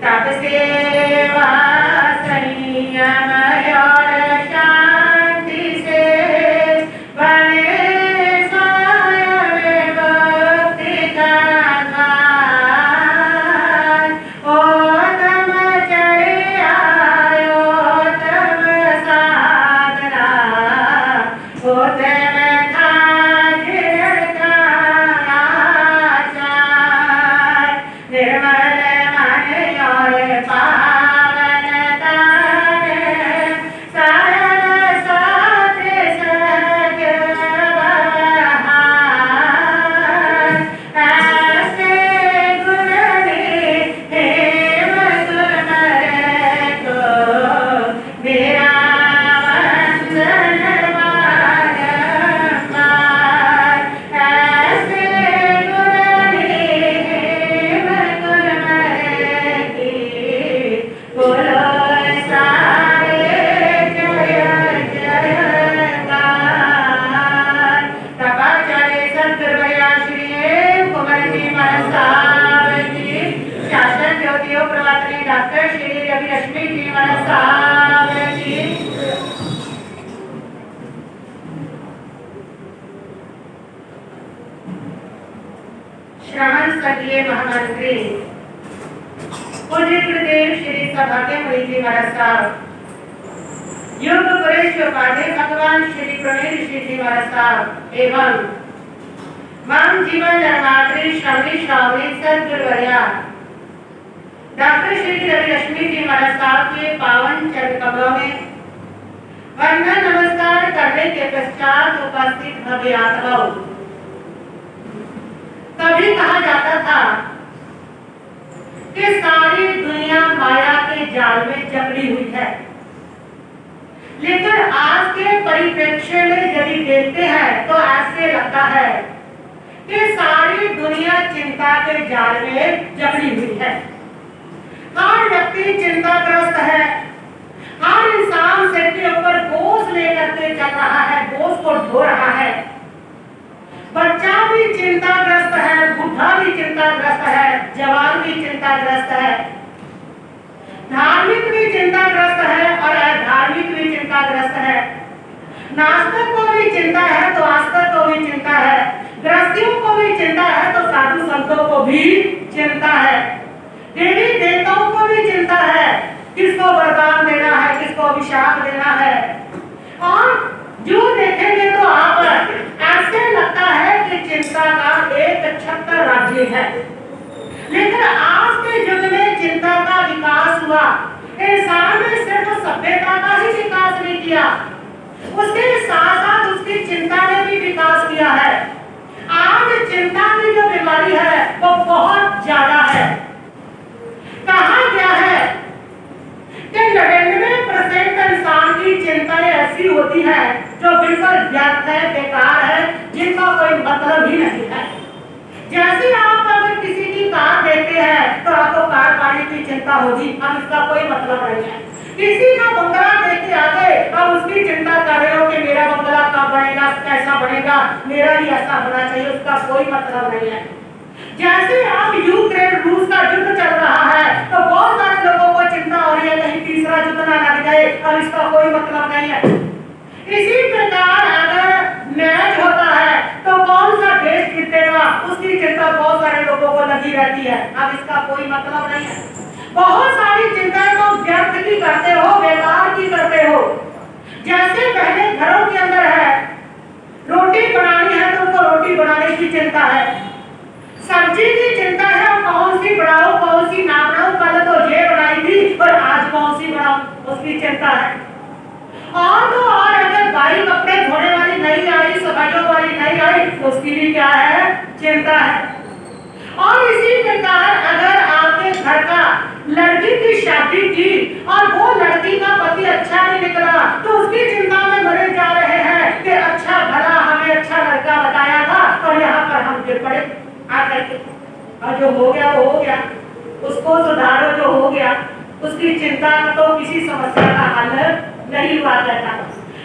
तब सेवा संयम और शांति से बने स्वयं भक्ति का द्वार। उत्तम चर्या उत्तम साधना उत्तम खातिर का आचार। निर्मल मन और पावन तन सरल साथ सज बहार। ऐसे गुण हेम सुंदर को मेरा वंदन बारंबार। ऐसे गुण हेम सुंदर की बोलो सारे जय जयकार। तपा चढ़े सतगुरुवरिया श्री कुंवर जी महाराज साहब जी, शासन ज्योतियों प्रवर्तनी डॉक्टर श्री रवि रश्मि जी महाराज साहब जी, श्रवण सदीय महामंत्री पूज्य गुरुदेव श्री सौभाग्य मुनि जी महाराज साहब, योग पुरुष उपाध्याय भगवान श्री प्रणय ऋषि जी महाराज साहब एवं वाम जीवन धर्मात्री श्रवणी श्रावणी सदगुरुवर्या डॉक्टर श्री रवि रश्मि जी महाराज साहब के पावन चरण कमलों में वंदन नमस्कार करने के पश्चात उपस्थित भव्य आत्माओं, कभी कहा जाता था कि सारी दुनिया माया के जाल में जकड़ी हुई है, लेकिन आज के परिप्रेक्ष्य में यदि देखते हैं तो ऐसे लगता है कि सारी दुनिया चिंता के जाल में जकड़ी हुई है। हर व्यक्ति चिंताग्रस्त है, हर इंसान सिर के ऊपर बोझ लेकर के चल रहा है, बोझ को ढो रहा है। बच्चा भी चिंताग्रस्त है, बुढ़ा भी चिंताग्रस्त है, जवान भी चिंताग्रस्त है, धार्मिक भी चिंताग्रस्त है और अधार्मिक भी चिंताग्रस्त है। नास्तिक को भी चिंता है तो आस्तिक को भी चिंता है, गृहस्थियों को भी चिंता है तो साधु संतों को भी चिंता है, देवी देवताओं को भी चिंता है, किसको वरदान देना है, किसको अभिशाप देना है। और जो देखेंगे तो आप ऐसे लगता है कि चिंता का एक छत्र राज्य है। लेकिन आज के युग में चिंता का विकास हुआ, इंसान ने सिर्फ सभ्यता का ही विकास नहीं किया, उसके साथ साथ उसकी चिंता ने भी विकास किया है। आज चिंता की जो बीमारी है वो बहुत ज्यादा है। कहा गया है कि 99% इंसान की चिंताएं ऐसी होती है जो बिल्कुल व्यर्थ है, बेकार है, जिनका कोई मतलब ही नहीं है। जैसे आप अगर किसी की कार देखते हैं तो आपको कार पाने की चिंता होगी, अब इसका कोई मतलब नहीं है। किसी का बंगला देख के आगे अब उसकी चिंता कर रहे हो कि मेरा बंगला कब बनेगा, कैसा बनेगा, मेरा भी ऐसा होना चाहिए, उसका कोई मतलब नहीं है। जैसे अब यूक्रेन रूस का युद्ध चल रहा है तो बहुत सारे लोगों को चिंता हो रही है कहीं तीसरा युद्ध ना लग जाए, अब इसका कोई मतलब नहीं है। इसी प्रकार अगर मैच होता है तो कौन सा देश जीतेगा उसकी चिंता बहुत सारे लोगों को लगी रहती है, अब इसका कोई मतलब नहीं है। बहुत सारी चिंताएं तो व्यर्थ की करते हो, बेकार की करते हो। जैसे पहले घरों के अंदर है, रोटी बनानी है तो उनको रोटी बनाने की चिंता है, सब्जी की चिंता है कौन सी बनाओ कौन सी ना बनाओ, कल तो ये बनाई थी और आज कौन सी बनाओ उसकी चिंता है। और तो और अगर भाई कपड़े धोने वाली नहीं आई, सफाइयों वाली नहीं आई तो उसकी भी क्या है, चिंता है। और इसी प्रकार अगर आपके घर का लड़की की शादी की और वो लड़की का पति अच्छा नहीं निकला तो उसकी चिंता में मरे जा रहे हैं कि अच्छा भला हमें अच्छा लड़का बताया था और यहाँ पर हम गिर पड़े आकर के, और जो हो गया वो हो गया, उसको सुधारो जो हो गया। उसकी चिंता तो किसी समस्या का हल नहीं हुआ करता।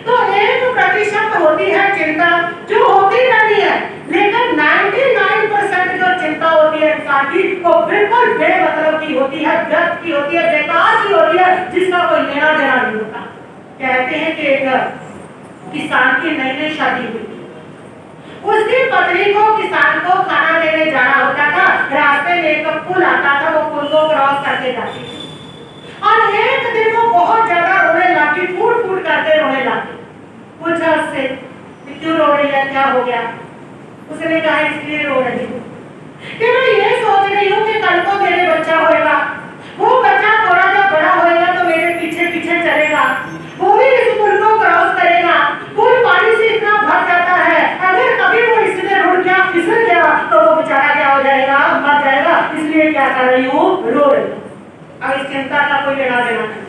तो 1% होती है चिंता जो होती नहीं है, लेकिन 99% जो चिंता होती है इंसान की वो बिल्कुल बेमतलब की होती है, व्यर्थ की होती है, बेकार की होती है, जिसका कोई लेना देना नहीं होता। कहते हैं कि एक किसान की नई नई शादी हुई, उसकी पत्नी को किसान को खाना देने जाना होता था। रास्ते में एक पुल आता था, वो पुल को क्रॉस करके जाती थी और एक दिन वो बहुत ज्यादा रोने लगी, फूट फूट करके रोने लगी। पूछा उससे क्यों रो रही है, क्या हो गया? उसने कहा इसलिए रो रही हूँ कि मैं ये सोच रही हूँ कि कल को मेरे बच्चा होगा, वो बच्चा थोड़ा जब बड़ा होगा तो मेरे पीछे पीछे चलेगा, वो भी इस पुल को क्रॉस करेगा। पुल पानी से इतना भर जाता है, अगर कभी वो इसमें रुड़ गया, फिसल गया तो वो बेचारा क्या हो जाएगा, मर जाएगा। इसलिए क्या कर रही हूँ, रो रही हूँ। अब इस चिंता का कोई लेना देना नहीं।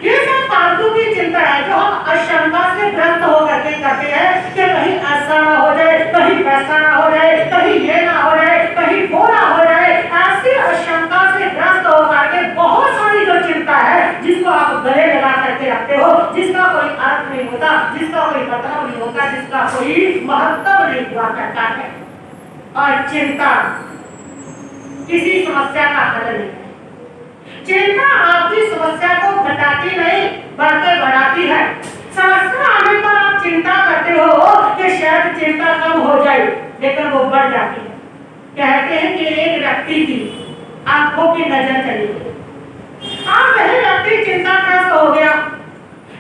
ये सब फालतू की चिंता है जो हम आशंका से ग्रस्त होकर के करते हैं कि कहीं ऐसा ना हो जाए, कहीं वैसा ना हो जाए, कहीं ये ना हो जाए, कहीं वो ना हो जाए। ऐसी आशंका से ग्रस्त होकर के बहुत सारी जो चिंता है जिसको आप गले लगा करके रखते हो, जिसका कोई अर्थ नहीं होता, जिसका कोई मतलब नहीं होता, जिसका कोई महत्व नहीं हुआ करता है। और चिंता किसी समस्या का हल नहीं है। चिंता आपकी समस्या को घटाती नहीं बल्कि बढ़ाती है। समस्या आने पर आप चिंता करते हो कि शायद चिंता कम हो जाए, लेकिन वो बढ़ जाती है। कहते हैं कि एक व्यक्ति की आंखों की नजर चली गई, आप वही व्यक्ति चिंताग्रस्त हो गया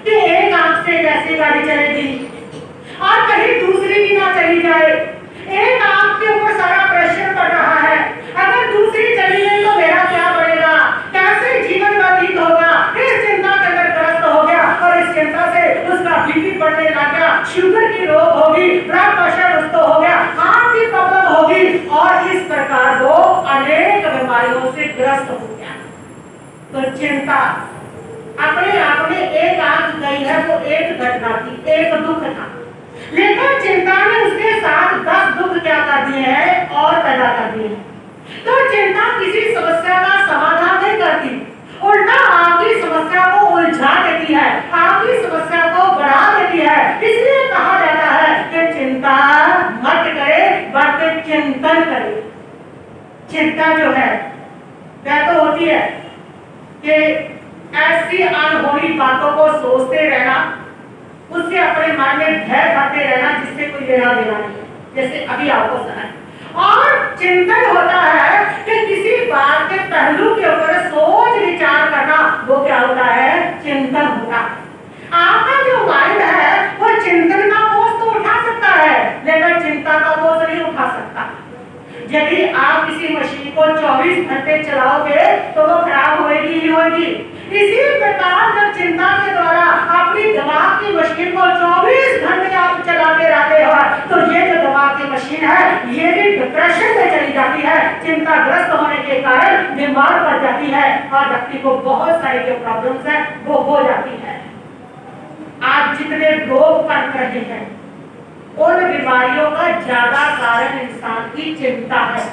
कि एक आंख से कैसी गाड़ी चलेगी और कहीं दूसरी भी ना चली जाए। एक आंख के ऊपर सारा प्रेशर पड़ रहा है, अगर दूसरी चली गई तो मेरा क्या बढ़ेगा, कैसे जीवन व्यतीत होगा। इस चिंता के अंदर ग्रस्त हो गया और इस चिंता से उसका बीपी बढ़ने लग गया, शुगर की रोग होगी, ब्लड प्रेशर उसको हो गया, हार्ट की प्रॉब्लम होगी और इस प्रकार वो अनेक बीमारियों से ग्रस्त हो गया। तो चिंता अपने आप में एक आंख गई है, वो एक घटना थी, एक दुख था, लेकिन चिंता ने उसके साथ 10 दुख क्या कर दिए हैं और पैदा कर दिए हैं। तो चिंता किसी समस्या का समाधान नहीं करती, उल्टा आपकी समस्या को उलझा देती है, आपकी समस्या को बढ़ा देती है। इसलिए कहा जाता है कि चिंता मत करे बल्कि चिंतन करे। चिंता जो है वह तो होती है कि ऐसी अनहोनी बातों को सोचते रहना, उससे अपने मन में भय भरते रहना जिससे कोई लेना देना नहीं, जैसे अभी आपको सुना। और चिंतन होता है कि किसी बात के पहलू के ऊपर सोच विचार करना, वो क्या होता है, चिंतन होता है। आपका जो माइंड है वो चिंतन का बोझ तो उठा सकता है, लेकिन चिंता का बोझ नहीं उठा सकता। यदि आप किसी मशीन को 24 घंटे चलाओगे तो वो खराब होगी ही होगी। इसी प्रकार जब चिंता के द्वारा अपनी दिमाग की मशीन को 24 घंटे आप चलाते रहते हो तो ये जो दिमाग की मशीन है ये भी डिप्रेशन में चली जाती है, चिंताग्रस्त होने के कारण बीमार पड़ जाती है और व्यक्ति को बहुत सारी जो प्रॉब्लम्स है वो हो जाती है। आज जितने रोग पड़ रहे हैं उन बीमारियों का ज्यादा कारण इंसान की चिंता है।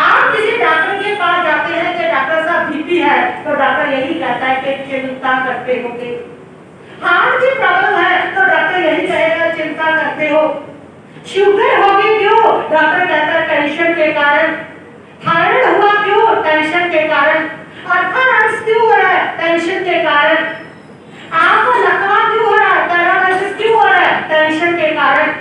आप किसी डॉक्टर के पास जाते हैं कि डॉक्टर साहब बीपी है तो डॉक्टर यही कहता है कि चिंता करते होगे। हार्ट की प्रॉब्लम है तो डॉक्टर यही कहेगा चिंता करते हो। शुगर होगी क्यों, डॉक्टर कहता है टेंशन के कारण। थायराइड हुआ क्यों, टेंशन के कारण। अर्थराइटिस क्यों हो रहा है, टेंशन के कारण। आपको लकवा क्यों हो रहा है, पैरालिसिस क्यों हो रहा है, टेंशन के कारण।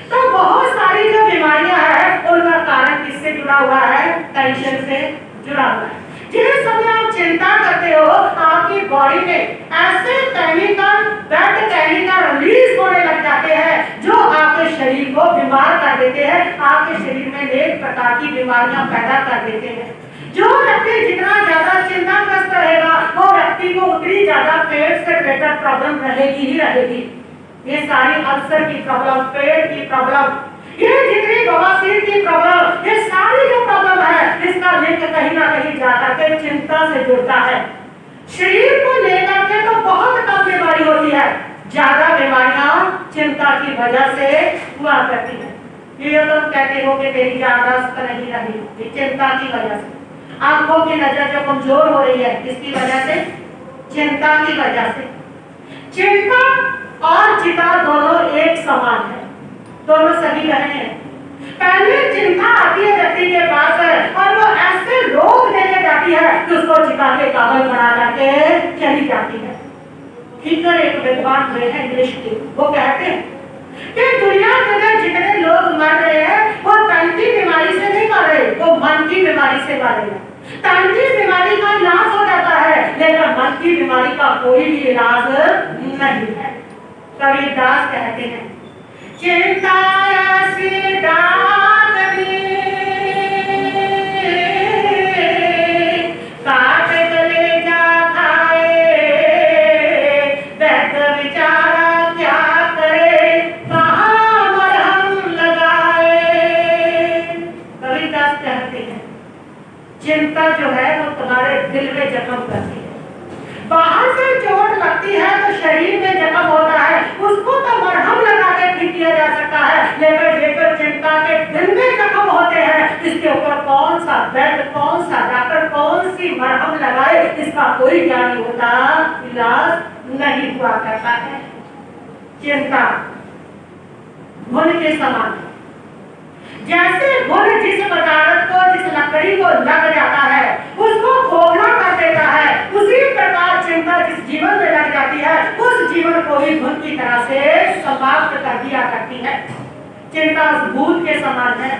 तो बहुत सारी जो बीमारियां हैं उनका कारण किससे जुड़ा हुआ है, टेंशन से जुड़ा हुआ है। जिस समय आप चिंता करते हो आपकी बॉडी में ऐसे केमिकल, बैड केमिकल रिलीज होने लग जाते हैं जो आपके शरीर को बीमार कर देते हैं, आपके शरीर में अनेक प्रकार की बीमारियां पैदा कर देते हैं। जो व्यक्ति जितना ज्यादा चिंताग्रस्त रहेगा वो व्यक्ति को उतनी ज्यादा पेट से रिलेटेड प्रॉब्लम रहेगी ही रहेगी। ये सारी अल्सर की प्रॉब्लम, पेट की प्रॉब्लम, ये जितनी बवासीर की प्रॉब्लम, ये सारी जो प्रॉब्लम है इसका लिंक कहीं ना कहीं जाकर के चिंता से जुड़ता है। शरीर को लेकर के तो बहुत कम बीमारी होती है, ज्यादा बीमारियां चिंता की वजह से हुआ करती है। ये तुम कहते हो कि तेरी याददाश्त नहीं रही, ये चिंता की वजह से। आंखों की नजर जो कमजोर हो रही है किसकी वजह से, चिंता की वजह से। चिंता और चिता दोनों एक समान है, दोनों सगी बहनें हैं। पहले चिंता आती है व्यक्ति के पास है और वो ऐसे रोक देने जाती है कि उसको चिता के कागज बना करके चली जाती है। हिटलर एक विद्वान हुए हैं इंग्लिश के, वो कहते हैं कि दुनिया में जितने लोग मर रहे हैं वो तन की बीमारी से नहीं मर रहे, वो मन की बीमारी से मर रहे हैं। तन की बीमारी का इलाज हो जाता है लेकिन मन की बीमारी का कोई भी इलाज नहीं है। कबीरदास कहते हैं चिंता ऐसी डागनी काट गले जा खाए, बैठ विचारा क्या करे, कहाँ मरहम लगाए। कबीरदास कहते हैं चिंता जो है वो तुम्हारे दिल में जख्म करती है। बाहर से चोट लगती है तो शरीर में जख्म होता है, उसको तो मरहम लगा के ठीक किया जा सकता है, लेकिन जेकर चिंता के दिल में जख्म होते हैं इसके ऊपर कौन सा बेड, कौन सा डॉक्टर, कौन सी मरहम लगाए, इसका कोई ज्ञानी होता इलाज नहीं हुआ करता है। चिंता घुन के समान है। जैसे घुन जिस पदार्थ को, जिस लकड़ी को लग जाता है उसको खोखला कर देता है, उसी प्रकार चिंता जिस जीवन में लग जाती है उस जीवन को भी घुन की तरह से समाप्त कर दिया करती है। चिंता उस भूत के समान है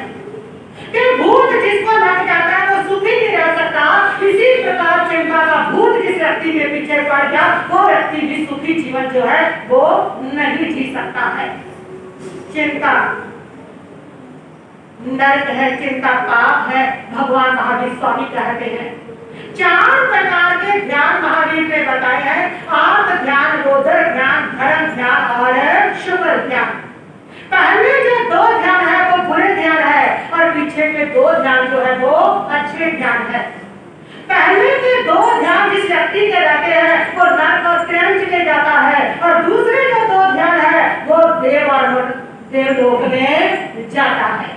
कि भूत जिसको लग जाता है वो सुखी नहीं रह सकता, इसी प्रकार चिंता का भूत जिस व्यक्ति के पीछे पड़ गया वो व्यक्ति भी सुखी जीवन जो है वो नहीं जी सकता है। चिंता नरक है, चिंता पाप है। भगवान महावीर स्वामी कहते हैं 4 प्रकार के ध्यान महावीर ने बताए हैं, आत्म ध्यान, रोदर ध्यान, धर्म ध्यान और शुक्र ध्यान। पहले जो 2 ध्यान है वो बुरे ध्यान है और पीछे के 2 ध्यान जो है वो अच्छे ध्यान है। पहले के 2 ध्यान जिस व्यक्ति के रहते हैं वो नरक और क्रंच ले जाता है और दूसरे जो 2 ध्यान है वो देव और देवलोक में जाता है,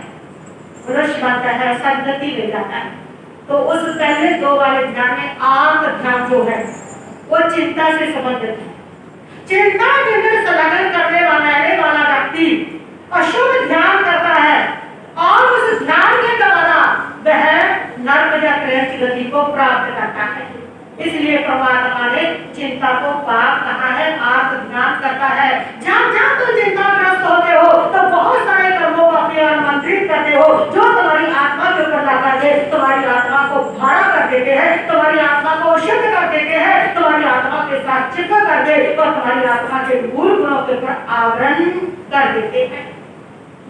पुरुष बनता है, सदगति ले जाता है। तो उस पहले 2 वाले ध्यान में आत्म ध्यान जो है वो चिंता से संबंधित है। चिंता के अंदर संलग्न करने वाला व्यक्ति अशुभ ध्यान करता है और उस ध्यान के द्वारा वह नरक या क्रंच गति को प्राप्त करता है। इसलिए परमात्मा ने चिंता को पाप कहा है, आत्म ध्यान करता है। जहाँ जहाँ तुम चिंताग्रस्त होते हो तो बहुत सारे कर्मों को अपने आमंत्रित करते हो जो तुम्हारी आत्मा के ऊपर लगा के तुम्हारी आत्मा को भाड़ा कर देते हैं, तुम्हारी आत्मा को शुद्ध कर देते हैं, तुम्हारी आत्मा के साथ चिपक कर दे और तुम्हारी आत्मा के मूल गुणों के ऊपर आवरण कर देते हैं।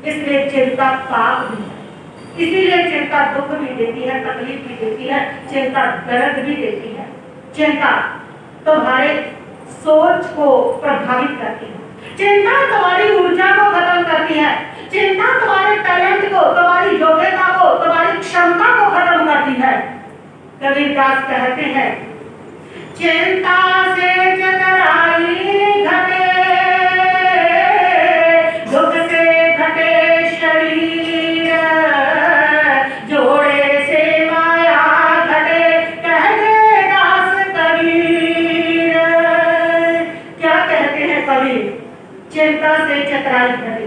इसलिए चिंता पाप भी है। इसीलिए चिंता दुख भी देती है, तकलीफ भी देती है, चिंता दर्द भी देती है। चिंता तुम्हारे सोच को प्रभावित करती है, चिंता तुम्हारी ऊर्जा को खत्म करती है, चिंता तुम्हारे टैलेंट को, तुम्हारी योग्यता को, तुम्हारी क्षमता को खत्म करती है। कबीरदास कहते हैं चिंता से चतुराई घटे, दुख से घटे शरीर, जोड़े से माया घटे, कह दे दास कबीर। क्या कहते हैं कबीर? चिंता से चतुराई घटे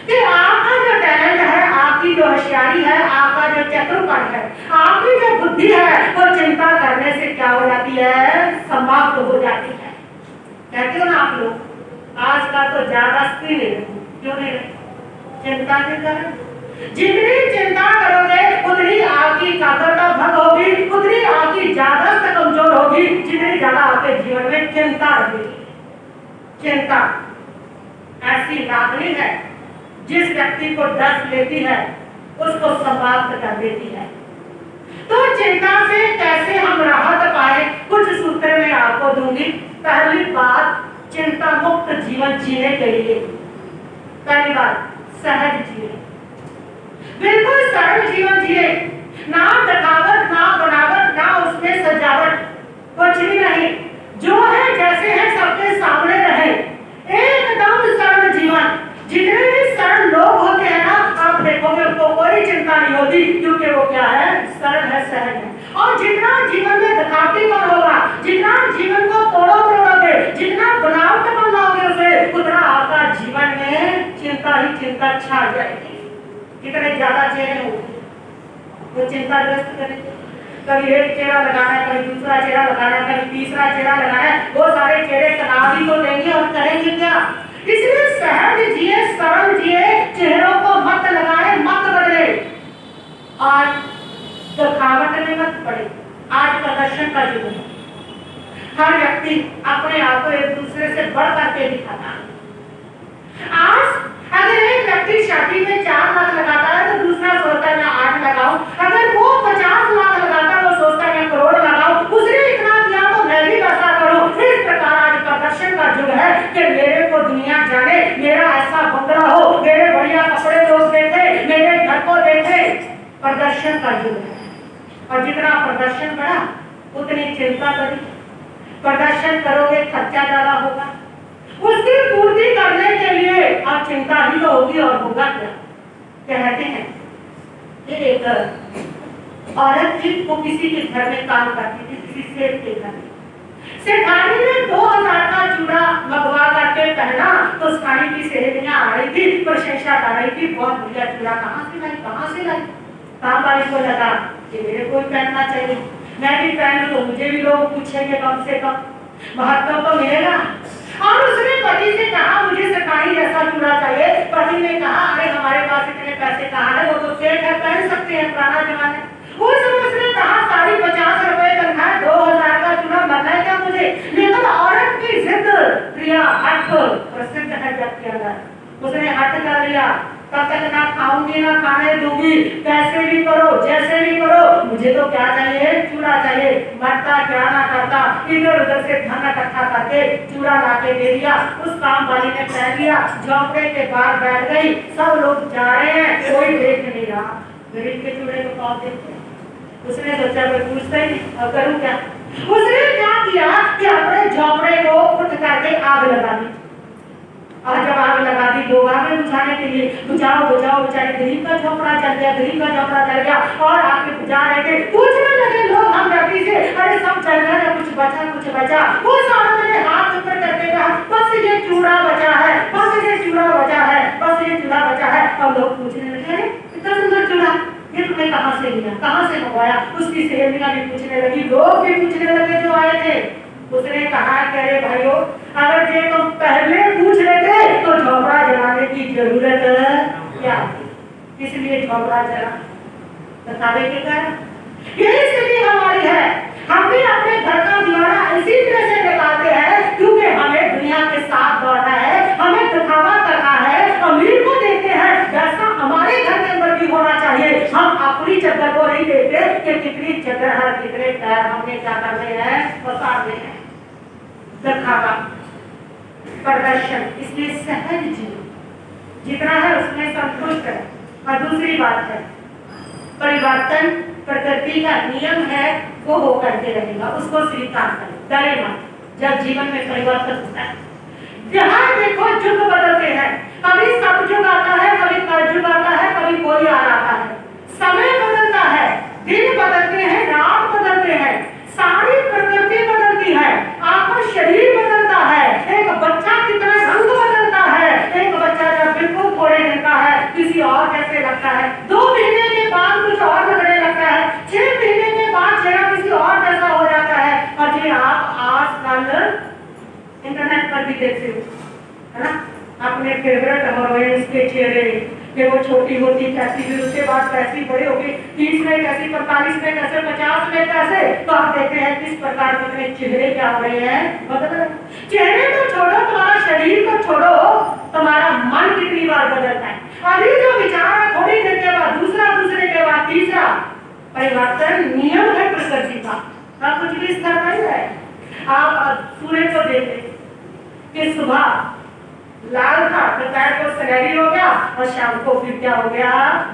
कि आपका जो टैलेंट है, आपकी जो होशियारी है, आपका जो चतुरपन है, आपकी जो बुद्धि है वो चिंता करने से क्या हो जाती है? समाप्त हो जाती है। कहते हो ना आप लोग आजकल तो ज्यादा स्त्री ले रहे, क्यों नहीं रहे? चिंता के कारण। जितनी चिंता करोगे उतनी आपकी एकाग्रता भंग होगी, उतनी आपकी ज्यादा से कमजोर होगी, जितनी ज्यादा आपके जीवन में चिंता रहेगी। चिंता ऐसी नागनी है जिस व्यक्ति को डस लेती है उसको समाप्त कर देती है। तो चिंता से कैसे हम राहत पाए, कुछ सूत्र में आपको दूंगी। पहली बात, चिंता मुक्त जीवन जीने के लिए पहली बात सहज जिए, बिल्कुल सरल जीवन जिए, ना दिखावट, ना बनावट, ना उसमें सजावट, कुछ भी नहीं, जो है जैसे है सबके सामने रहे, एकदम सरल जीवन। जितने भी सरल लोग होते हैं ना, आप देखोगे उनको कोई चिंता नहीं होती, क्योंकि वो क्या है? सरल है, सहज है। और जितना जीवन में दिखावटीपन होगा, जितना जीवन को तोड़ोगे, जितना बनावटपन लाओगे उसे, उतना आपका जीवन में चिंता ही चिंता छा जाएगी। जितने ज्यादा चेहरे होते वो चिंताग्रस्त करेंगे। कभी एक चेहरा लगाना है, कभी दूसरा चेहरा लगाना है, कभी तीसरा चेहरा लगाना है, वो सारे चेहरे तनाव ही तो देंगे और करेंगे क्या। इसलिए सहज जिए, सरल जिए, चेहरों को मत लगाए, मत बदले। आज दिखावट में मत पड़े। आज प्रदर्शन का युग है। हर व्यक्ति अपने आप को एक दूसरे से बढ़ करके दिखाता है। आज अगर एक व्यक्ति शादी में 4 लाख लगाता है तो दूसरा सोचता है मैं 8 लगाऊं। अगर वो 50 लाख लगाता है वो सोचता है मैं करोड़ लगाऊं। उसने इतना किया तो मैं भी वैसा करूं। इस प्रकार आज प्रदर्शन का युग है कि मेरे को दुनिया जाने, मेरा ऐसा बंगला हो, मेरे बढ़िया कपड़े लोग देखे, मेरे घर को देखे। प्रदर्शन का युग है और जितना प्रदर्शन बढ़ा उतनी चिंता बढ़ी। प्रदर्शन करोगे खर्चा ज्यादा होगा, उसकी पूर्ति करने के लिए अब चिंता ही तो होगी और होगा क्या। कहते हैं कि एक औरत थी, वो किसी के घर में काम करती थी, किसी सेठ के घर में। सेठानी ने 2000 का चूड़ा मंगवा करके पहना तो साड़ी की सहेलियां आ रही थी, प्रशंसा कर रही थी, बहुत बढ़िया चूड़ा कहाँ से लाई, कहाँ से लाई। काम वाली को लगा कि मेरे को पहनना चाहिए, मैं भी पहन लूं, मुझे भी लोग पूछेंगे कम से कम, महत्व तो मिलेगा। और उसने पति से कहा मुझे सेठानी जैसा चूड़ा चाहिए। पति ने कहा अरे हमारे पास इतने पैसे कहाँ है, वो तो सेठ है, पहन सकते हैं, पुराना जमाना है। उस समय उसने कहा 50 रुपए तनख्वाह, 2000 का चूड़ा बनना है क्या मुझे। लेकिन औरत की जिद, प्रिया हठ प्रसिद्ध है जब के अंदर। उसने हठ कर लिया, तब तक ना खाऊंगी ना खाने दूंगी, कैसे भी करो जैसे भी करो, मुझे तो क्या चाहिए, चूड़ा चाहिए। मरता क्या ना करता, इधर उधर से धन इकट्ठा करके चूड़ा लाके दे दिया। उस काम वाली ने पहन लिया, झोंपड़े के बाहर बैठ गई। सब लोग जा रहे हैं, कोई देख नहीं रहा। गरीब के चूड़े को कौन देखते। उसने सोचा मैं पूछता ही नहीं, और करूं क्या। उसने क्या किया कि अपने झोंपड़े को उठ करके आग लगा दी। और जब आग लगा दी लोग आगे बुझाने के लिए, बुझाओ बुझाओ, बेचारे गरीब का झोपड़ा जल गया, गरीब का झोपड़ा जल गया। और आके बुझा रहे थे, पूछने लगे लोग हम व्यक्ति से, अरे सब जल गया, कुछ बचा कुछ बचा। उस औरत ने हाथ ऊपर करके कहा बस ये चूड़ा बचा है, बस ये चूड़ा बचा है, बस ये चूड़ा बचा है। और लोग पूछने लगे इतना सुंदर चूड़ा ये तुमने कहाँ से लिया, कहाँ से मंगवाया। उसकी सहेलियां भी पूछने लगी, लोग भी पूछने लगे जो आए थे। उसने कहा कि अरे भाइयों, अगर ये तुम पहले पूछ लेते तो झोपड़ा जलाने की जरूरत क्या थी। इसलिए झोपड़ा जला बतावे के कारण यही स्थिति हमारी है। हम भी अपने घर का दीवाना इसी तरह से निकालते हैं क्योंकि हमें दुनिया के साथ दौड़ना है, हमें दिखावा करना है, अमीर को देखते हैं जैसा हमारे घर के अंदर भी होना चाहिए। हम अपनी चद्दर को नहीं देखते कि कितनी चद्दर है, कितने पैर हमने क्या करने हैं, बताने हैं। दिखावा, प्रदर्शन, इसलिए सहज जीवन जितना है उसमें संतुष्ट है। और दूसरी बात है परिवर्तन प्रकृति का नियम है, वो होकर के रहेगा, उसको स्वीकार करें, डरे मत। जब जीवन में परिवर्तन होता है, यहाँ देखो युग बदलते हैं, कभी सतयुग आता है, कभी कलयुग आता है, कभी कोई आ रहा है। समय बदलता है, दिन बदलते हैं, रात बदलते हैं, सारी प्रकृति बदलती है, आपका शरीर बदलता है। एक बच्चा कितना रंग बदलता है, एक बच्चा जब बिल्कुल थोड़े दिन का है किसी और जैसे लगता है, 2 महीने के बाद कुछ और लगने लगता है, 6 महीने के बाद चेहरा किसी और जैसा हो जाता है। और ये आप आजकल इंटरनेट पर भी देखते हो, है ना, अपने फेवरेट हीरोइंस के चेहरे कि वो छोटी होती कैसी, फिर उसके बाद कैसी बड़ी होगी, 30 में कैसी, 45 में कैसे, 50 में कैसे। तो आप देखते हैं किस प्रकार के अपने चेहरे क्या हो रहे हैं, बदल। चेहरे को छोड़ो, तुम्हारा शरीर को छोड़ो, तुम्हारा मन कितनी बार बदलता है। अभी जो विचार है थोड़ी देर के बाद दूसरा, दूसरे के बाद तीसरा। परिवर्तन नियम है प्रकृति का, आप कुछ भी स्तर नहीं है। आप सूर्य को देखते कि सुबह लाल था, दोपहर को सुनहरी हो गया और शाम को फिर क्या हो गया,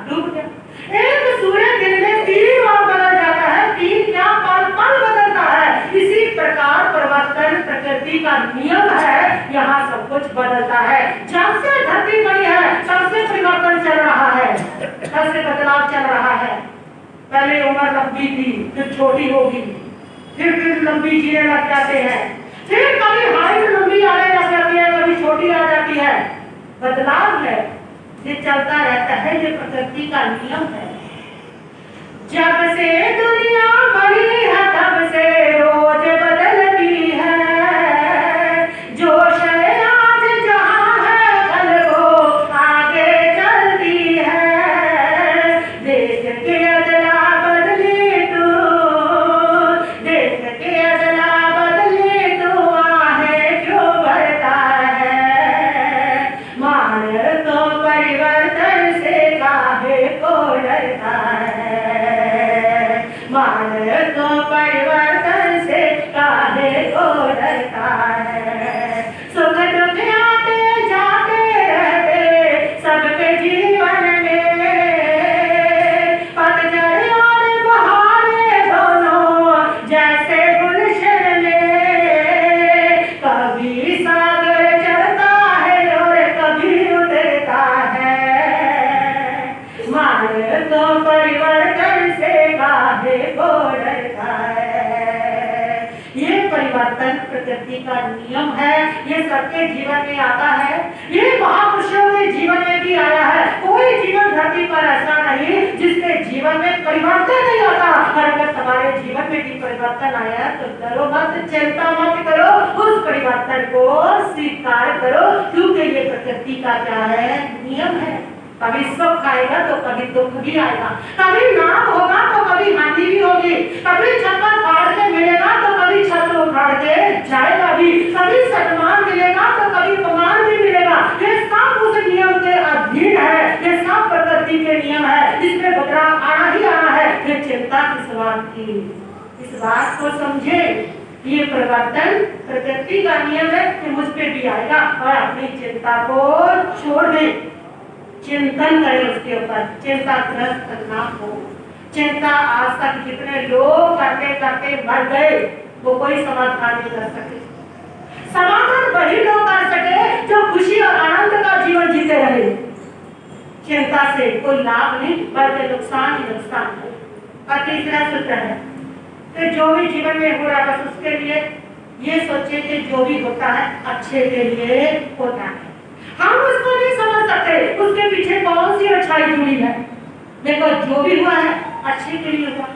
डूब गया। एक सूर्य दिन में 3 बार बदल जाता है, 3 क्या पल पल बदलता है। इसी प्रकार परिवर्तन प्रकृति का नियम है, यहाँ सब कुछ बदलता है। जब से धरती बनी है तब से परिवर्तन चल रहा है, तब से बदलाव चल रहा है। पहले उम्र लंबी थी, फिर छोटी होगी, फिर लंबी जीने लग जाते हैं, फिर कभी हाइट लंबी आने लग जाती है, कभी छोटी आ जाती है। बदलाव है, ये चलता रहता है, ये प्रकृति का नियम है। जब से दुनिया बनी है तब से रोज बदलती है, जो शय आज जहाँ है कल वो आगे चलती है। देख के अदला बदले तू, देख के अदला बदले तू आहे क्यों भरता है। मान तो परिवर्तन से काहे को डरता है, मान तो परिवर्तन से काहे को डरता है। सुख दुख आते जाते रहते सबके जीवन में, पतझड़ और बहारे दोनों जैसे गुलशन में। कभी सागर चढ़ता है और कभी उतरता है, मान तो परिवर्तन से काहे को डरता है। ये परिवर्तन प्रकृति का नियम है, ये सबके जीवन में आता है, ये महापुरुषों के जीवन में भी आया है। कोई जीवन धरती पर ऐसा नहीं जिसके जीवन में परिवर्तन नहीं आता। और अगर तुम्हारे जीवन में भी परिवर्तन आया है तो डरो मत, चिंता मत करो, उस परिवर्तन को स्वीकार करो, क्योंकि ये प्रकृति का क्या है, नियम है। कभी सुख आएगा तो कभी दुख भी आएगा, कभी लाभ होगा तो कभी हानि भी होगी, कभी छप्पर फाड़ के मिलेगा तो कभी छत उखाड़ के जाएगा भी, कभी सम्मान मिलेगा तो कभी अपमान भी मिलेगा। ये सब उस नियम के अधीन है, ये सब प्रकृति के नियम है, इसमें बदलाव आना ही आना है। ये चिंता किस बात की, इस बात को समझे। ये परिवर्तन प्रकृति का नियम है कि मुझ पे भी आएगा, और अपनी चिंता को छोड़ दें, चिंतन करें उसके ऊपर, चिंताग्रस्त ना हो। चिंता आज तक जितने लोग करते करते मर गए वो कोई समाधान नहीं कर सके। समाधान वही लोग कर सके जो खुशी और आनंद का जीवन जीते रहे। चिंता से कोई लाभ नहीं बल्कि नुकसान ही नुकसान है। और तीसरा सूत्र है कि जो भी जीवन में हो रहा है बस उसके लिए ये सोचे कि जो भी होता है अच्छे के लिए होता है। हम उसको नहीं समझ सकते उसके पीछे कौन सी अच्छाई जुड़ी है। देखो जो भी हुआ है अच्छे के लिए हुआ।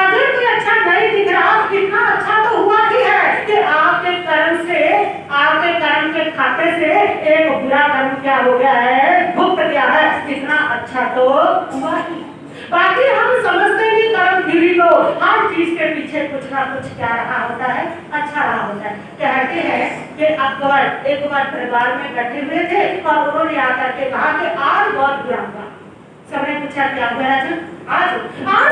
अगर कोई अच्छा नहीं दिख रहा, कितना अच्छा तो हुआ ही है कि आपके कर्म से, आपके कर्म के खाते से एक बुरा कर्म क्या हो गया है, भुगत गया है, कितना अच्छा तो हुआ ही। बाकी हम समझते नहीं कर्म गिरी को, हर चीज के पीछे कुछ ना कुछ क्या रहा होता है, अच्छा रहा होता है। कहते हैं कि अकबर एक बार दरबार में बैठे हुए थे और उन्होंने आकर के कहा कि आज बहुत बुरा हुआ। सबने पूछा क्या हुआ राजन? आज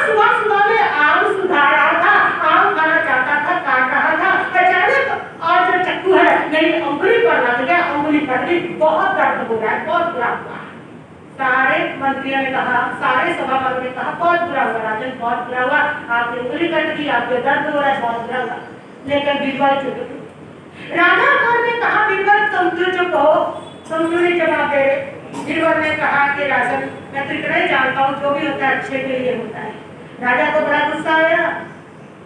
सुबह सुबह में आम सुधार रहा था, आम खाना चाहता था, काट रहा था, अचानक आज जो चक्कू है मेरी उंगली पर लग गया, उंगली कट गई, बहुत दर्द हो रहा है, बहुत बुरा हुआ। सारे मंत्रियों ने कहा, सारे सभापति ने कहा बहुत बुरा हुआ राजन, बहुत बुरा हुआ, आपकी उंगली कट गई, आपके दर्द हो रहा है, बहुत बुरा हुआ। लेकिन बीरबल चुप थे। राजा अकबर ने कहा बीरबल तुम तो चुप हो, तुम क्यों नहीं जवाब दे रहे? बीरबल ने कहा कि राजन मैं तो इतना ही जानता हूँ जो भी होता है अच्छे के लिए होता है। राजा को बड़ा गुस्सा आया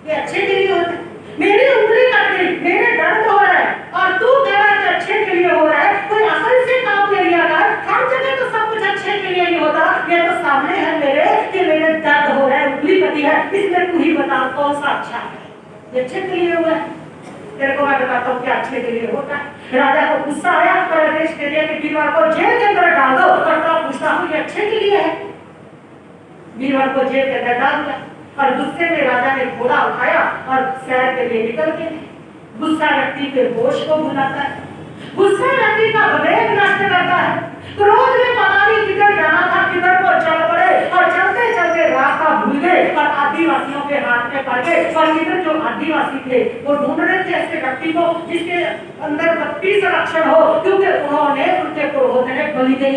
कि अच्छे के लिए होता है, मेरी उंगली कट गई, मेरे दर्द हो रहा है और तू कह रहा है अच्छे के लिए हो रहा है। कोई असल से काम ले लिया कर, हर जगह तो सब कुछ अच्छे के लिए नहीं होता। ये तो सामने है मेरे कि मेरे दर्द हो रहा है, उंगली कटी है, इसमें तू ही बता कौन सा अच्छा है। ये अच्छे के लिए हुआ है, तेरे को मैं बताता हूँ क्या अच्छे के लिए होता है। राजा को गुस्सा आया और आदेश दे दिया कि बीरबल को जेल के अंदर डाल दो। और तो पूछता हूँ ये अच्छे के लिए है। बीरबल को जेल के अंदर डाल दिया और गुस्से में राजा ने घोड़ा उठाया और शहर के लिए निकल गए। गुस्सा व्यक्ति के होश को भुलाता है, गुस्सा व्यक्ति का विवेक नष्ट करता है। क्रोध में पता नहीं किधर जाना था, किधर को चल पड़े और चलते चलते रास्ता भूल गए और आदिवासियों के हाथ में पड़ गए। और इधर जो आदिवासी थे वो ढूंढ रहे थे ऐसे व्यक्ति को जिसके अंदर 32 लक्षण हो, क्योंकि उन्होंने उनके क्रोध ने बलि दी।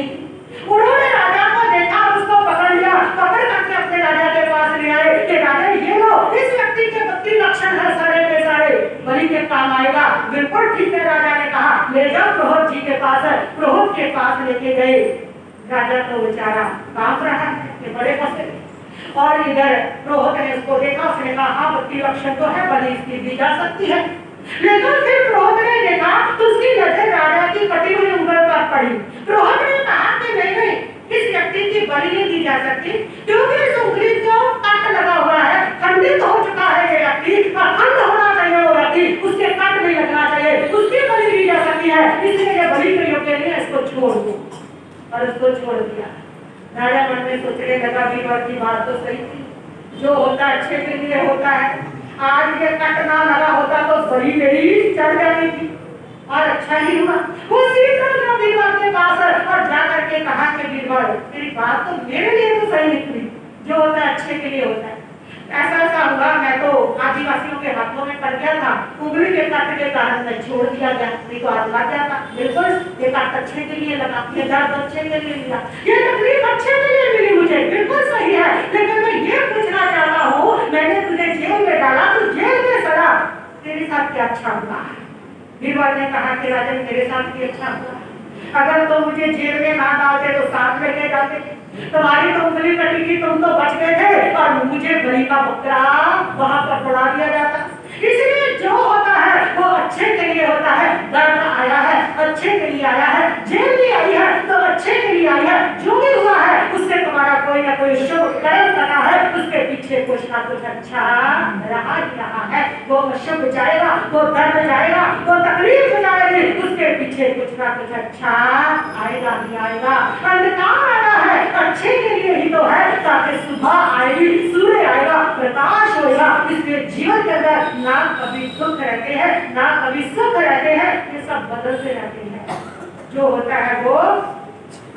उन्होंने राजा को देखा, उसको पकड़ लिया, पकड़ करके अपने राजा के पास ले आए कि राजा ये लो, इस व्यक्ति के 32 लक्षण है, सारे के सारे बलि के काम आएगा। बिल्कुल ठीक है, राजा ने कहा ले जाओ प्रहोत जी के पास। प्रहोत के पास लेके गए। राजा तो बेचारा कांप रहा है कि बड़े फंसे। और इधर प्रहोत ने उसको देखा, उसने कहा हाँ 32 लक्षण तो है, बलि इसकी दी जा सकती है। लेकिन फिर प्रहोत ने देखा तो उसकी नजर राजा की कटी हुई उंगली पर पड़ी। प्रहोत ने कहा कि नहीं नहीं, इस व्यक्ति की बलि नहीं दी जा सकती, क्योंकि इस उंगली को कट लगा हुआ है, खंडित हो चुका है ये व्यक्ति, अखंड होना चाहिए वो व्यक्ति, उसके कट नहीं लगना चाहिए, उसकी बलि दी जा सकती है, इसलिए ये बलि के योग्य नहीं है, इसको छोड़ दो। और उसको छोड़ दिया। राजा मन में सोचने लगा बीरबल की बात तो सही थी, जो होता है अच्छे के लिए होता है, आज ये कट ना लगा होता तो बलि मेरी चढ़ जाती थी, और अच्छा ही हुआ। वो सीधा गया बीरबल के पास और जाकर के कहा कि बीरबल तेरी बात तो मेरे लिए तो सही निकली, जो होता है अच्छे के लिए होता है। ऐसा ऐसा हुआ, मैं तो आदिवासियों के हाथों में पड़ गया था, उंगली के कट के कारण मैं छोड़ दिया गया, नहीं तो आज लग जाता। बिल्कुल ये कट अच्छे के लिए लगा, ये दर्द अच्छे के लिए मिला, ये तकलीफ अच्छे के लिए मिली मुझे, बिल्कुल सही है। लेकिन मैं ये पूछना चाहता हूँ, मैंने तुझे जेल में डाला, तू जेल में सड़ा, तेरे साथ क्या अच्छा हुआ? बीरबल ने कहा कि राजन मेरे साथ भी अच्छा हुआ, अगर तो मुझे जेल में ना डालते तो साथ लेके जाते, तुम्हारी तो उंगली कटी थी, तुम तो बच गए थे, और मुझे बलि का बकरा वहां पर पड़ा दिया जाता। इसलिए जो होता है वो अच्छे के लिए होता है। दर्द आया है अच्छे के लिए आया है, जेल भी आई है तो अच्छे के लिए आई है, जो भी हुआ है उससे तुम्हारा कोई ना कोई शुभ कर्म करना है, उसके पीछे कुछ ना कुछ अच्छा रहा ही रहा है। वो शुभ जाएगा, वो दर्द जाएगा, वो तकलीफ जाएगी, उसके पीछे कुछ ना कुछ अच्छा आएगा ही आएगा। अंधकार आया है अच्छे के लिए ही तो है, ताकि सुबह आएगी, सूर्य आएगा, प्रकाश होगा। इसलिए जीवन के अंदर ना कभी दुख रहते हैं ना कभी सुख रहते हैं, ये सब बदलते रहते हैं। जो होता है वो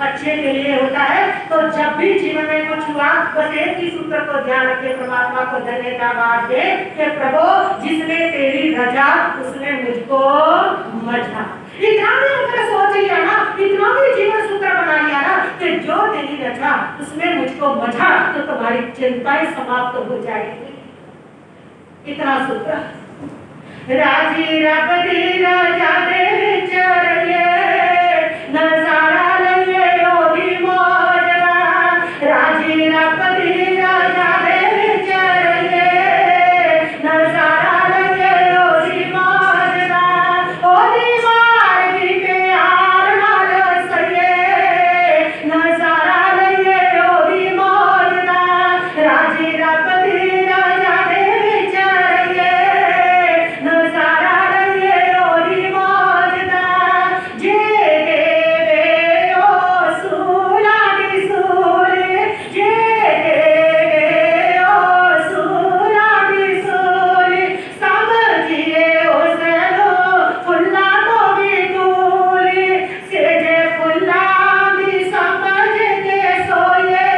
अच्छे के लिए होता है। तो जब भी जीवन में कुछ हुआ, बस एक ही सूत्र को ध्यान रखे, परमात्मा को धन्यवाद दे कि प्रभु जिसने तेरी रजा उसने मुझको मजा। इतना भी अगर सोच लिया ना, इतना भी जीवन सूत्र बना लिया ना कि जो तेरी रजा उसमें मुझको मजा, तो तुम्हारी चिंताएं समाप्त हो जाएगी। इतना सूत्र राजी रबदी राजा दे चरिए नजारा लइए ओदी मोजरा, राजी रबदी राजा दे चरिए नजारा लइए ओदी मोजरा, ओदी मारगी प्यार नाल सइए नजारा लइए ओदी मोजरा, राजी रबदी राजा दे चरिए नजारा लइए ओदी मोजरा, जे देवे ओ सूला दी सूले, जे देवे ओ सूला दी सूले, समझिए उसनो फुल्ला तो भी तूले, से जे फुल्ला दी समझ के सोए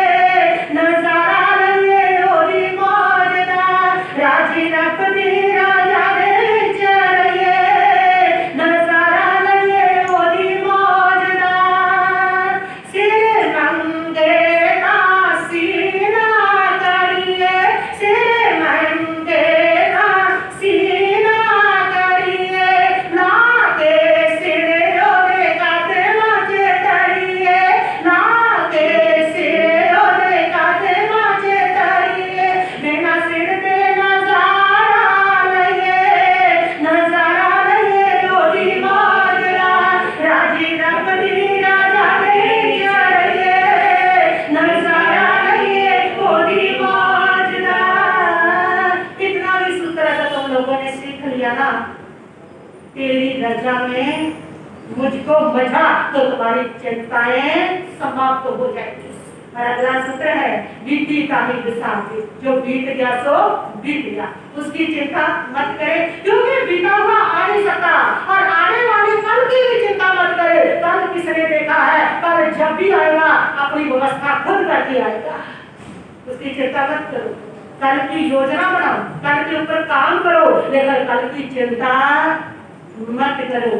नजारा लइए ओदी मोजरा, राजी रबदी राजा दे चरिए नजारा लइए ओदी मोजरा, सिर मंगे ना सीना करिए, सिर मंगे ना सीना करिए, लाके सिर ओरे काते माजे तरिए, लाके सिर ओरे काते माजे तरिए, बिना सिर दे नजारा लइए ओदी मोजरा, राजी रबदी राजा दे चरिए नजारा लइए ओदी मोजरा। इतना भी सूत्र अगर तुम लोगों ने सीख लिया ना, तेरी रजा में मुझको मजा, तो तुम्हारी चिंताएं समाप्त हो जाएगी। और अगला सूत्र है बीती ताही विसाती, जो बीत गया सो बीत गया, उसकी चिंता मत करे, क्योंकि बीता हुआ आ नहीं सकता, और आने वाले कल की भी चिंता मत करे। कल किसने देखा है? कल जब भी आएगा अपनी व्यवस्था खुद करके आएगा, उसकी चिंता मत करो। कल की योजना बनाओ, कल के ऊपर काम करो, लेकिन कल की चिंता मत करो।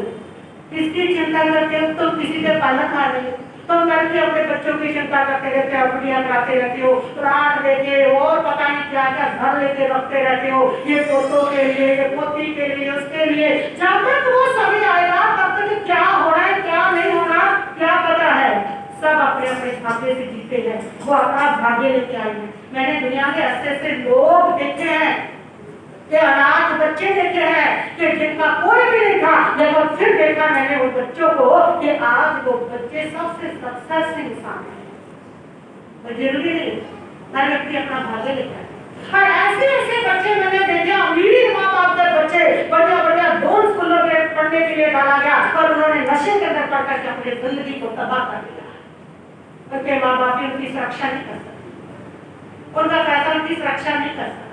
किसकी चिंता करते हो? तुम किसी के पालन खा रहे हो, तुम करके अपने बच्चों की चिंता करते रहते हो, अपनियां कराते रहते हो, प्लाट लेके और पता नहीं क्या क्या घर लेके रखते रहते हो, ये पोतों के लिए, ये पोती के लिए, उसके लिए। जब तक वो समय आएगा तब तक क्या होना है क्या नहीं होना क्या पता है। सब अपने अपने भाग्य से जीते हैं, वो अपना भाग्य लेके आए हैं। मैंने दुनिया में ऐसे लोग देखे हैं कि अनाथ बच्चे देखे हैं कि जिनका कोई भी नहीं था, लेकिन फिर देखा मैंने उन बच्चों को कि आज वो बच्चे सबसे सक्सेस इंसान हैं। तो जरूरी नहीं हर व्यक्ति अपना भाग्य लेता है। और ऐसे ऐसे बच्चे मैंने देखे, अमीर माँ बाप के बच्चे बढ़िया बढ़िया दो स्कूलों में पढ़ने के लिए डाला गया और उन्होंने नशे के अंदर पढ़ करके अपनी जिंदगी को तबाह कर दिया। उनके माँ बाप उनकी सुरक्षा नहीं कर सकते, उनका पैसा उनकी सुरक्षा नहीं कर सकता।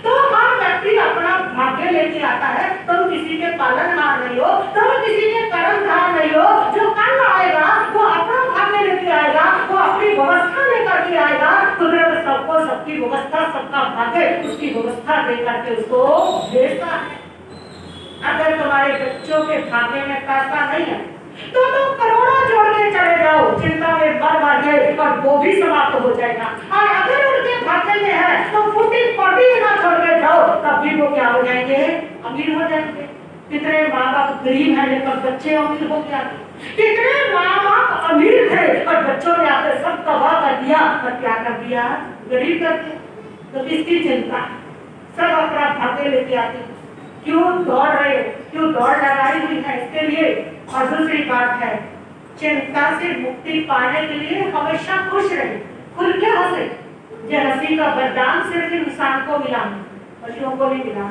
तो हर व्यक्ति अपना भाग्य लेके आता है। तुम किसी के पालनहार नहीं हो, तुम किसी के कर्मधार नहीं हो। जो कल आएगा वो अपना भाग्य लेके आएगा, वो अपनी व्यवस्था लेकर के आएगा। कुदरत सबको सबकी व्यवस्था, सबका भाग्य उसकी व्यवस्था देकर के उसको भेजता है। अगर तुम्हारे बच्चों के भाग्य में पैसा नहीं है तो तुम करोड़ों जोड़ के चले जाओ, चिंता में बढ़ के और वो भी समाप्त हो जाएगा। और अगर उनके भाग्य में है तो फूटी पड़ी ना छोड़ के जाओ, तब भी वो क्या हो जाएंगे? अमीर हो जाएंगे। कितने माँ बाप गरीब हैं लेकिन बच्चे अमीर हो गया। कितने माँ बाप अमीर थे और बच्चों ने आकर सब तबाह कर दिया और क्या कर दिया? गरीब कर दिया। तो किसकी चिंता? सब अपना भाग्य लेके आते। क्यों दौड़ रहे, क्यों दौड़ लगाई हुई है इसके लिए। और दूसरी बात है, चिंता से मुक्ति पाने के लिए हमेशा खुश रहे, खुल के हंसे। ये हंसी का वरदान सिर्फ इंसान को मिला, पशुओं को नहीं मिला,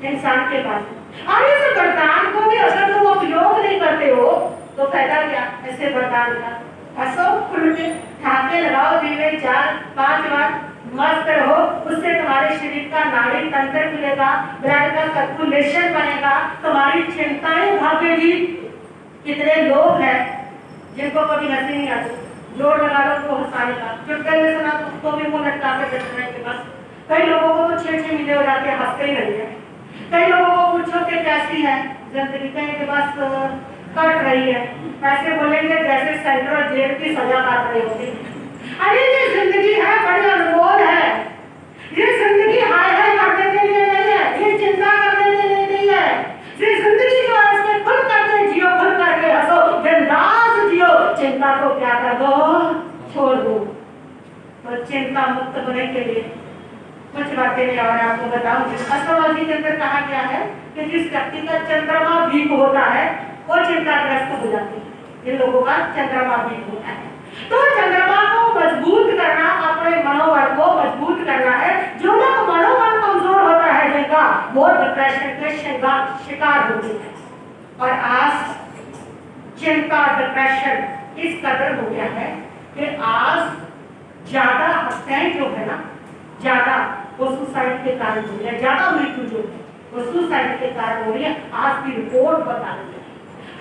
इंसान के पास। और इस वरदान को भी अगर तुम उपयोग नहीं करते हो तो फायदा क्या ऐसे वरदान का? हंसो, खुल के ठाके लगाओ, दीवे 4-5 बार मस्त रहो, उससे तुम्हारे शरीर का नाड़ी तंत्र खुलेगा, ब्लड का सर्कुलेशन बनेगा, तुम्हारी चिंताएं भागेगी। कितने लोग हैं जिनको कभी हंसी नहीं आती, जोर लगा लो तो हंसाएगा, चुटकुले में सुना तो उसको भी मुंह लटका के बैठ रहेंगे बस। कई लोगों को तो 6-6 महीने हो जाते हैं हंसते ही रहते हैं। कई लोगों को पूछो कि कैसी है जिंदगी, कहीं के बस कट रही है, ऐसे बोलेंगे जैसे सेंट्रल जेल की सजा काट रही होगी। अरे ये जिंदगी है, बड़ी अनमोल है। ये जिंदगी हाय हाय करने के लिए नहीं है, ये चिंता करने के लिए नहीं है। ये जिंदगी जो है इसमें खुल करके जियो, खुल करके हंसो, बिंदास जियो, चिंता को क्या कर दो, छोड़ दो। तो चिंता मुक्त होने के लिए कुछ बातें मैं और आपको बताऊंगी। एस्ट्रोलॉजी के अंदर कहा गया है कि जिस व्यक्ति का चंद्रमा वीक होता है वो चिंताग्रस्त हो जाते हैं। जिन लोगों का चंद्रमा वीक होता है तो चंद्रमा को मजबूत करना, अपने मनोबल को मजबूत करना है। जो लोग मनोबल कमजोर होता है जिनका, वो डिप्रेशन के शिकार होते हैं। और आज चिंता, डिप्रेशन इस कदर हो गया है कि आज ज्यादा हत्याएं जो है ना, ज्यादा वो सुसाइड के कारण हो रही है, ज्यादा मृत्यु जो है वो सुसाइड के कारण हो रही है। आज की रिपोर्ट बता रही है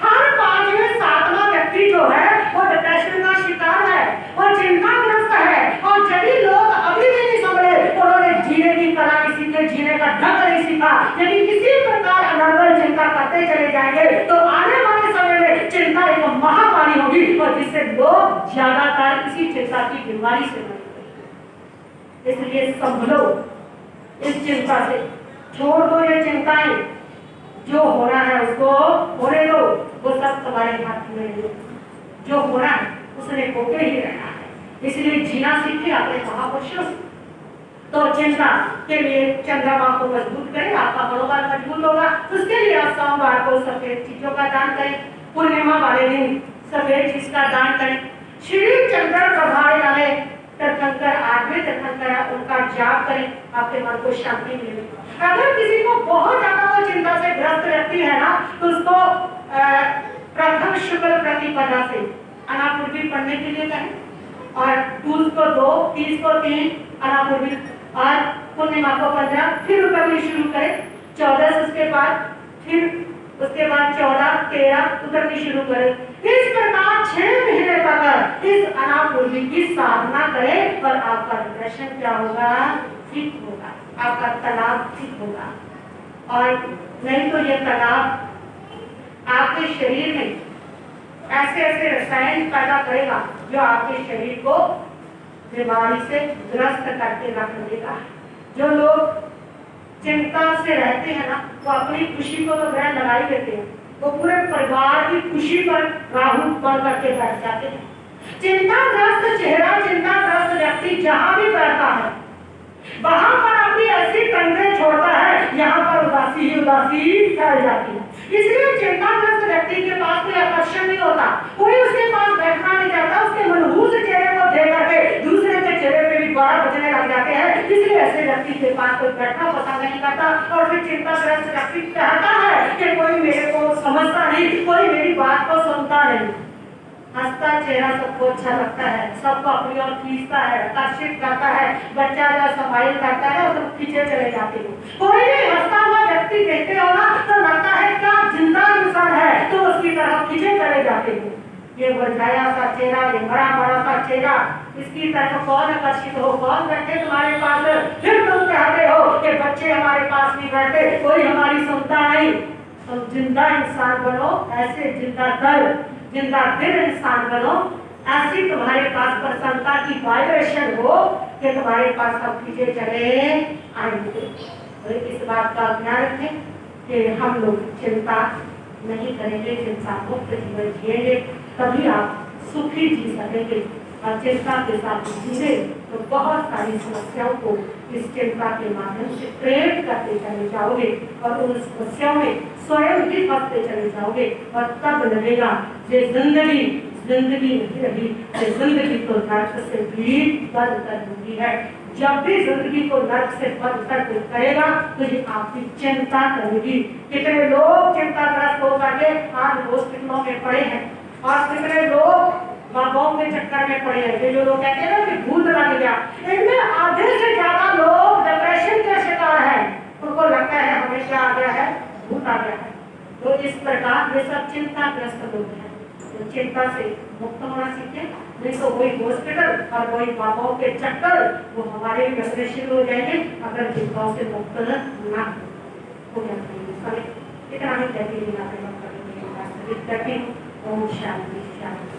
हर 5वें-7वां व्यक्ति जो है वो डिप्रेशन का शिकार है, वो चिंताग्रस्त है। और यदि लोग अभी भी नहीं समझे, उन्होंने जीने की कला किसी के जीने का ढंग नहीं सीखा, यदि किसी प्रकार अनर्गल चिंता करते चले जाएंगे तो आने वाले समय में चिंता एक महामारी होगी और जिससे लोग ज्यादातर इसी चिंता की बीमारी से मरेंगे। इसलिए संभलो इस चिंता से, छोड़ दो ये चिंताएं। जो होना है उसको होने दो, वो सब तुम्हारे हाथ में है। जो होना है उसने होके ही रहना है। इसलिए जीना सीखे अपने महापुरुषों से। तो चिंता के लिए चंद्रमा को मजबूत करें, आपका मनोबल मजबूत होगा। उसके लिए आप सोमवार को सफेद चीजों का दान करें, पूर्णिमा वाले दिन सफेद चीज का दान करें। श्री चंद्र प्रभाए रहे तीर्थंकर, 8वें तीर्थंकर उनका जाप करें, आपके मन को शांति मिलेगी। अगर किसी को बहुत ज्यादा वो चिंता से ग्रस्त व्यक्ति है ना, तो उसको प्रथम शुक्ल प्रतिपदा से अनापूर्वी पढ़ने के लिए कहें और 2 को 2, 30 को 3 अनापूर्वी और पूर्णिमा को 15 फिर करनी शुरू करें। 14 उसके बाद, फिर उसके बाद 14, 13 उतरनी शुरू करें। इस प्रकार 6 महीने तक इस अनापूर्वी की साधना करें और आपका डिप्रेशन क्या होगा? ठीक होगा, आपका तनाव ठीक होगा। और नहीं तो ये तनाव आपके शरीर में ऐसे ऐसे रसायन पैदा करेगा जो आपके शरीर को बीमारी से ग्रस्त करके रख देगा। जो लोग चिंता से रहते हैं ना, वो अपनी खुशी को तो ग्रहण लगा ही देते हैं, वो पूरे परिवार की खुशी पर राहु बन करके बैठ जाते हैं। चिंताग्रस्त चेहरा, चिंताग्रस्त व्यक्ति जहां भी बैठता है वहां पर अपनी ऐसी तंद्रें छोड़ता है, यहाँ पर उदासी उदासी ही उदासी फैल जाती है। इसलिए चिंताग्रस्त व्यक्ति के पास कोई आकर्षण नहीं होता, कोई उसके पास बैठना नहीं चाहता, उसके मनहूस चेहरे को देख करके दूसरे के चेहरे पे भी द्वारा बचने लग जाते हैं। इसलिए ऐसे व्यक्ति के पास कोई बैठना पसंद नहीं करता और फिर चिंताग्रस्त व्यक्ति कहता है कि कोई मेरे को समझता नहीं, कोई मेरी बात को सुनता नहीं। हंसता चेहरा सबको अच्छा लगता है, सबको अपनी ओर खींचता है, आकर्षित करता है, बच्चा जो स्माइल करता है तो पीछे चले जाते हो। कोई भी हंसता हुआ व्यक्ति देखते हो ना तो लगता है क्या जिंदा इंसान है, तो उसकी तरफ पीछे चले जाते हो। ये मुरझाया सा चेहरा, ये बड़ा बड़ा सा चेहरा, इसकी तरफ कौन आकर्षित हो, कौन बैठे तुम्हारे पास, फिर तुम कहते हो कि बच्चे हमारे पास नहीं बैठे, कोई हमारी सुनता नहीं। तो जिंदा इंसान बनो, ऐसे जिंदा दिल इंसान बनो, ऐसी तुम्हारे पास प्रसन्नता की वाइब्रेशन हो कि तुम्हारे पास सब चीजें चले आएंगे। तो इस बात का ध्यान रखें कि हम लोग चिंता नहीं करेंगे, चिंता मुक्त जीवन जिएंगे, तभी आप सुखी जी सकेंगे। और चिंता के साथ जीवे तो बहुत सारी समस्याओं को इस चिंता के माध्यम से प्रेरित करते चले जाओगे और उन समस्याओं में स्वयं ही फंसते चले जाओगे और तब लगेगा ये जिंदगी नहीं रही, ये जिंदगी तो नर्क से भी बदतर होती है। जब भी जिंदगी को नर्क से बदतर करेगा तो ये आपकी चिंता करेगी। कितने लोग चिंताग्रस्त हो करके आज हॉस्पिटलों में पड़े हैं और कितने लोग बाबाओं के चक्कर में पड़े हैं। जो लोग कहते हैं ना कि भूत लग गया, इनमें आधे से ज्यादा लोग डिप्रेशन के शिकार हैं। उनको लगता है हमें क्या आ गया है, भूत आ गया है। तो इस प्रकार ये सब चिंताग्रस्त लोग हैं। तो चिंता से मुक्त होना सीखें, नहीं तो वही हॉस्पिटल और वही बाबाओं के चक्कर वो हमारे भी लगने शुरू हो जाएंगे अगर चिंताओं से मुक्त ना हो जाए। इतना ही कहते हैं। ओम शांति शांति।